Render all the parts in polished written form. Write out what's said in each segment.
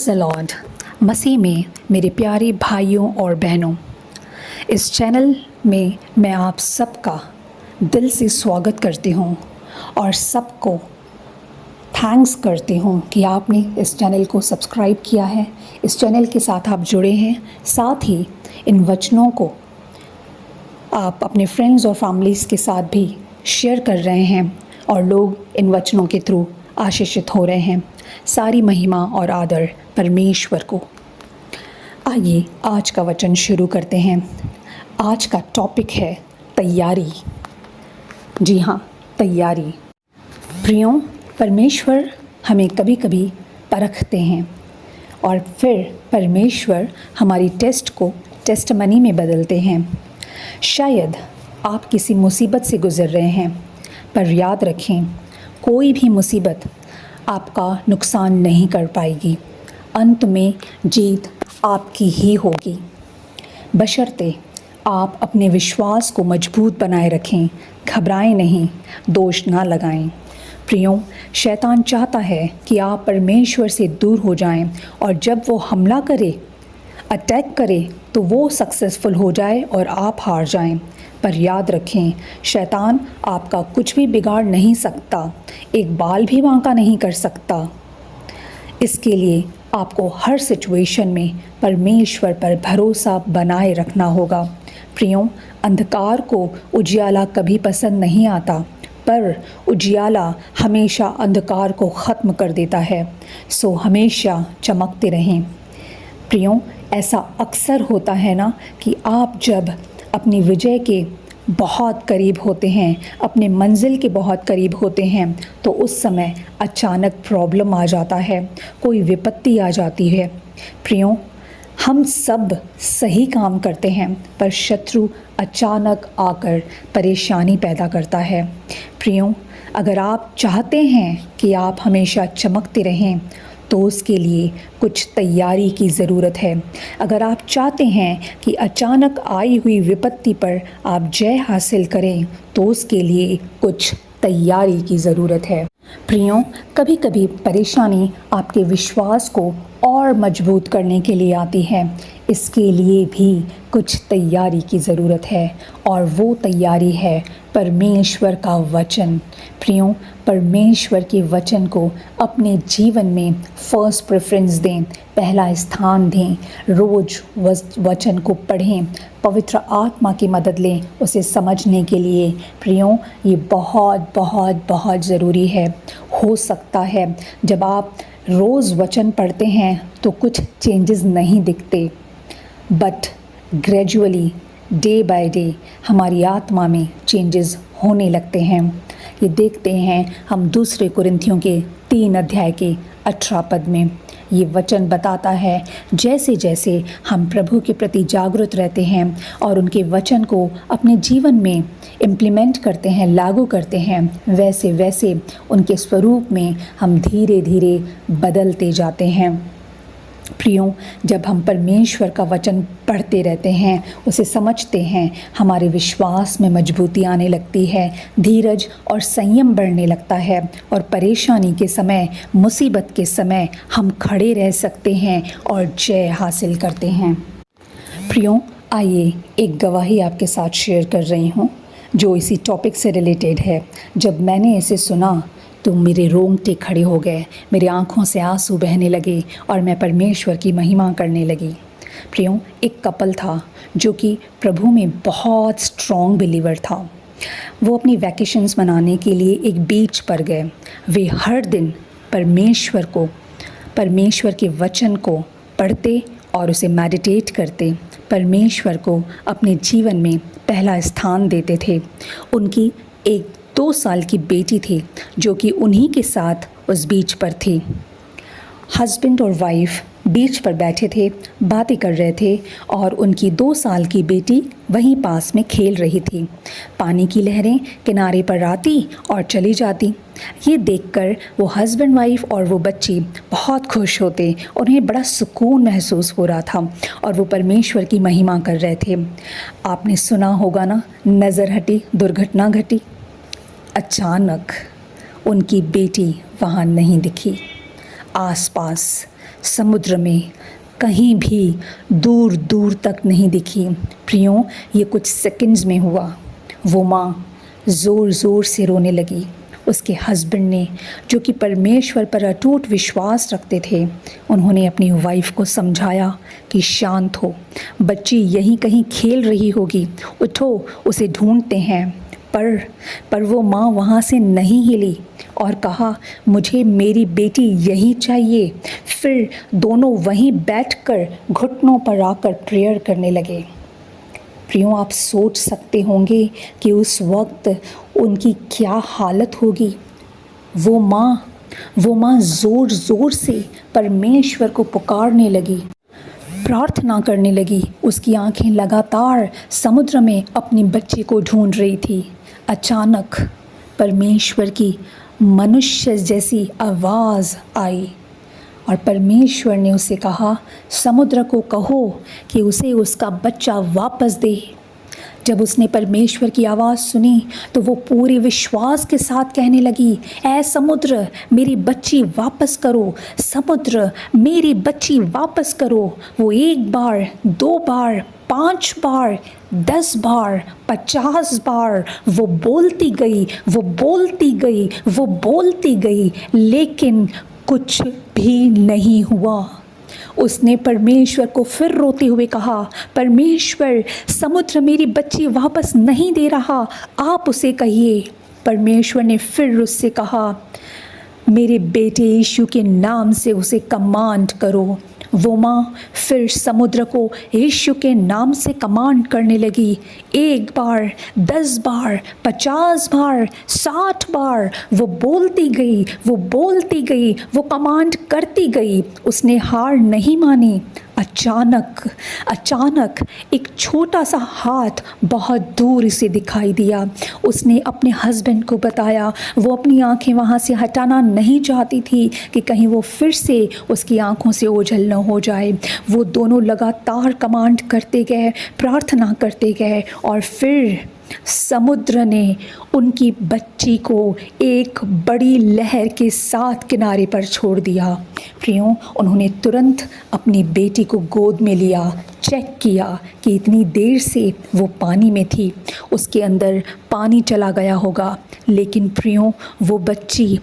Praise the Lord. मसीह में मेरे प्यारे भाइयों और बहनों, इस चैनल में मैं आप सबका दिल से स्वागत करती हूँ और सबको थैंक्स करती हूँ कि आपने इस चैनल को सब्सक्राइब किया है, इस चैनल के साथ आप जुड़े हैं। साथ ही इन वचनों को आप अपने फ्रेंड्स और फैमिलीज़ के साथ भी शेयर कर रहे हैं और लोग इन वचनों के थ्रू आशीषित हो रहे हैं। सारी महिमा और आदर परमेश्वर को। आइए आज का वचन शुरू करते हैं। आज का टॉपिक है तैयारी। जी हाँ, तैयारी। प्रियों, परमेश्वर हमें कभी कभी परखते हैं और फिर परमेश्वर हमारी टेस्ट को टेस्टमनी में बदलते हैं। शायद आप किसी मुसीबत से गुज़र रहे हैं, पर याद रखें, कोई भी मुसीबत आपका नुकसान नहीं कर पाएगी। अंत में जीत आपकी ही होगी, बशर्ते आप अपने विश्वास को मजबूत बनाए रखें। घबराएं नहीं, दोष ना लगाएं। प्रियों, शैतान चाहता है कि आप परमेश्वर से दूर हो जाएं और जब वो हमला करे, अटैक करे, तो वो सक्सेसफुल हो जाए और आप हार जाएं। पर याद रखें, शैतान आपका कुछ भी बिगाड़ नहीं सकता, एक बाल भी बांका नहीं कर सकता। इसके लिए आपको हर सिचुएशन में परमेश्वर पर भरोसा बनाए रखना होगा। प्रियों, अंधकार को उजियाला कभी पसंद नहीं आता, पर उजियाला हमेशा अंधकार को ख़त्म कर देता है। सो हमेशा चमकते रहें। प्रियों, ऐसा अक्सर होता है ना कि आप जब अपनी विजय के बहुत करीब होते हैं, अपने मंजिल के बहुत करीब होते हैं, तो उस समय अचानक प्रॉब्लम आ जाता है, कोई विपत्ति आ जाती है। प्रियों, हम सब सही काम करते हैं, पर शत्रु अचानक आकर परेशानी पैदा करता है। प्रियों, अगर आप चाहते हैं कि आप हमेशा चमकते रहें, तो उसके लिए कुछ तैयारी की ज़रूरत है। अगर आप चाहते हैं कि अचानक आई हुई विपत्ति पर आप जय हासिल करें, तो उसके लिए कुछ तैयारी की ज़रूरत है। प्रियों, कभी कभी परेशानी आपके विश्वास को और मजबूत करने के लिए आती है। इसके लिए भी कुछ तैयारी की ज़रूरत है और वो तैयारी है परमेश्वर का वचन। प्रियों, परमेश्वर के वचन को अपने जीवन में फर्स्ट प्रेफरेंस दें, पहला स्थान दें। रोज़ वचन को पढ़ें, पवित्र आत्मा की मदद लें उसे समझने के लिए। प्रियों, ये बहुत बहुत बहुत ज़रूरी है। हो सकता है जब आप रोज़ वचन पढ़ते हैं तो कुछ चेंजेस नहीं दिखते, but gradually day by day हमारी आत्मा में चेंजेस होने लगते हैं। ये देखते हैं हम दूसरे कुरिन्थियों के 3 अध्याय के 18 पद में। ये वचन बताता है, जैसे जैसे हम प्रभु के प्रति जागरूक रहते हैं और उनके वचन को अपने जीवन में इम्प्लीमेंट करते हैं, लागू करते हैं, वैसे वैसे उनके स्वरूप में हम धीरे धीरे बदलते जाते हैं। प्रियों, जब हम परमेश्वर का वचन पढ़ते रहते हैं, उसे समझते हैं, हमारे विश्वास में मजबूती आने लगती है, धीरज और संयम बढ़ने लगता है और परेशानी के समय, मुसीबत के समय हम खड़े रह सकते हैं और जय हासिल करते हैं। प्रियों, आइए एक गवाही आपके साथ शेयर कर रही हूँ जो इसी टॉपिक से रिलेटेड है। जब मैंने इसे सुना तो मेरे रोंगटे खड़े हो गए, मेरी आँखों से आंसू बहने लगे और मैं परमेश्वर की महिमा करने लगी। प्रियों, एक कपल था जो कि प्रभु में बहुत स्ट्रॉन्ग बिलीवर था। वो अपनी वैकेशंस मनाने के लिए एक बीच पर गए। वे हर दिन परमेश्वर के वचन को पढ़ते और उसे मेडिटेट करते, परमेश्वर को अपने जीवन में पहला स्थान देते थे। उनकी एक 2 साल की बेटी थी जो कि उन्हीं के साथ उस बीच पर थी। हस्बैंड और वाइफ बीच पर बैठे थे, बातें कर रहे थे और उनकी 2 साल की बेटी वहीं पास में खेल रही थी। पानी की लहरें किनारे पर आती और चली जाती। ये देखकर वो हस्बैंड वाइफ और वो बच्ची बहुत खुश होते, उन्हें बड़ा सुकून महसूस हो रहा था और वो परमेश्वर की महिमा कर रहे थे। आपने सुना होगा ना, नज़र हटी दुर्घटना घटी। अचानक उनकी बेटी वहाँ नहीं दिखी। आसपास समुद्र में कहीं भी दूर दूर तक नहीं दिखी। प्रियों, ये कुछ सेकंड्स में हुआ। वो माँ ज़ोर ज़ोर से रोने लगी। उसके हस्बैंड ने, जो कि परमेश्वर पर अटूट विश्वास रखते थे, उन्होंने अपनी वाइफ को समझाया कि शांत हो, बच्ची यहीं कहीं खेल रही होगी, उठो उसे ढूंढते हैं। पर वो माँ वहाँ से नहीं हिली और कहा, मुझे मेरी बेटी यहीं चाहिए। फिर दोनों वहीं बैठकर घुटनों पर आकर प्रेयर करने लगे। प्रियों, आप सोच सकते होंगे कि उस वक्त उनकी क्या हालत होगी। वो माँ ज़ोर ज़ोर से परमेश्वर को पुकारने लगी, प्रार्थना करने लगी। उसकी आंखें लगातार समुद्र में अपनी बच्ची को ढूंढ रही थी। अचानक परमेश्वर की मनुष्य जैसी आवाज़ आई और परमेश्वर ने उसे कहा, समुद्र को कहो कि उसे उसका बच्चा वापस दे। जब उसने परमेश्वर की आवाज़ सुनी तो वो पूरे विश्वास के साथ कहने लगी, ऐ समुद्र मेरी बच्ची वापस करो, समुद्र मेरी बच्ची वापस करो। वो 1 बार, 2 बार, 5 बार, 10 बार, 50 बार वो बोलती गई, वो बोलती गई, वो बोलती गई, लेकिन कुछ भी नहीं हुआ। उसने परमेश्वर को फिर रोते हुए कहा, परमेश्वर, समुद्र मेरी बच्ची वापस नहीं दे रहा, आप उसे कहिए। परमेश्वर ने फिर उससे कहा, मेरे बेटे यीशु के नाम से उसे कमांड करो। वो माँ फिर समुद्र को यीशु के नाम से कमांड करने लगी। 1 बार, 10 बार, 50 बार, 60 बार वो बोलती गई, वो बोलती गई, वो कमांड करती गई। उसने हार नहीं मानी। अचानक एक छोटा सा हाथ बहुत दूर से दिखाई दिया। उसने अपने हस्बैंड को बताया। वो अपनी आंखें वहाँ से हटाना नहीं चाहती थी कि कहीं वो फिर से उसकी आंखों से ओझल न हो जाए। वो दोनों लगातार कमांड करते गए, प्रार्थना करते गए और फिर समुद्र ने उनकी बच्ची को एक बड़ी लहर के साथ किनारे पर छोड़ दिया। प्रियों, उन्होंने तुरंत अपनी बेटी को गोद में लिया, चेक किया कि इतनी देर से वो पानी में थी, उसके अंदर पानी चला गया होगा। लेकिन प्रियों, वो बच्ची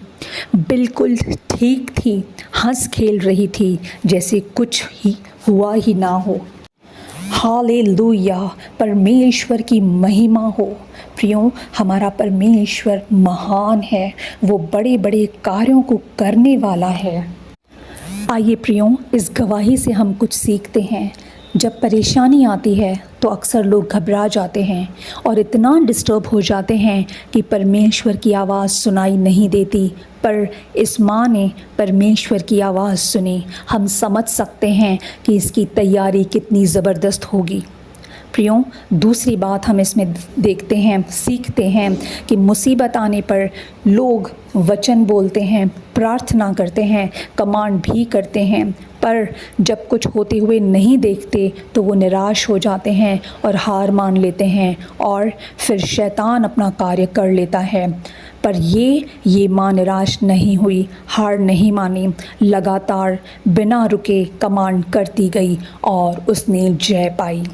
बिल्कुल ठीक थी, हंस खेल रही थी, जैसे कुछ ही हुआ ही ना हो। हालेलुया, परमेश्वर की महिमा हो। प्रियों, हमारा परमेश्वर महान है, वो बड़े बड़े कार्यों को करने वाला है। आइए प्रियों, इस गवाही से हम कुछ सीखते हैं। जब परेशानी आती है तो अक्सर लोग घबरा जाते हैं और इतना डिस्टर्ब हो जाते हैं कि परमेश्वर की आवाज़ सुनाई नहीं देती। पर इस माँ ने परमेश्वर की आवाज़ सुनी। हम समझ सकते हैं कि इसकी तैयारी कितनी ज़बरदस्त होगी। प्रियों, दूसरी बात हम इसमें देखते हैं, सीखते हैं कि मुसीबत आने पर लोग वचन बोलते हैं, प्रार्थना करते हैं, कमांड भी करते हैं, पर जब कुछ होते हुए नहीं देखते तो वो निराश हो जाते हैं और हार मान लेते हैं और फिर शैतान अपना कार्य कर लेता है। पर ये माँ निराश नहीं हुई, हार नहीं मानी, लगातार बिना रुके कमांड करती गई और उसने जय पाई।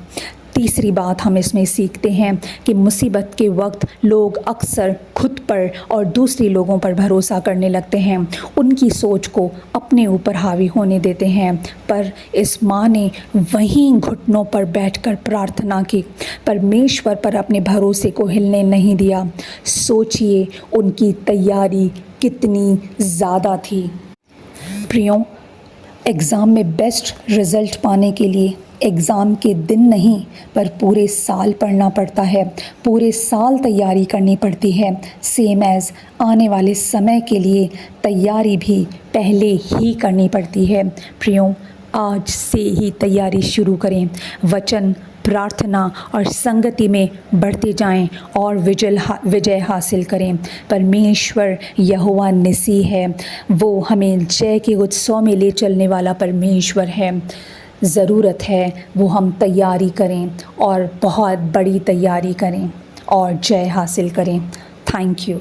तीसरी बात हम इसमें सीखते हैं कि मुसीबत के वक्त लोग अक्सर खुद पर और दूसरे लोगों पर भरोसा करने लगते हैं, उनकी सोच को अपने ऊपर हावी होने देते हैं। पर इस माँ ने वहीं घुटनों पर बैठकर प्रार्थना की, परमेश्वर पर अपने भरोसे को हिलने नहीं दिया। सोचिए उनकी तैयारी कितनी ज़्यादा थी। प्रियों, एग्ज़ाम में बेस्ट रिज़ल्ट पाने के लिए एग्ज़ाम के दिन नहीं पर पूरे साल पढ़ना पड़ता है, पूरे साल तैयारी करनी पड़ती है। सेम एज़ आने वाले समय के लिए तैयारी भी पहले ही करनी पड़ती है। प्रियों, आज से ही तैयारी शुरू करें। वचन, प्रार्थना और संगति में बढ़ते जाएं और विजय हासिल करें। परमेश्वर यहोवा निसी है, वो हमें जय के उत्सव में ले चलने वाला परमेश्वर है। ज़रूरत है वो हम तैयारी करें और बहुत बड़ी तैयारी करें और जय हासिल करें। Thank you.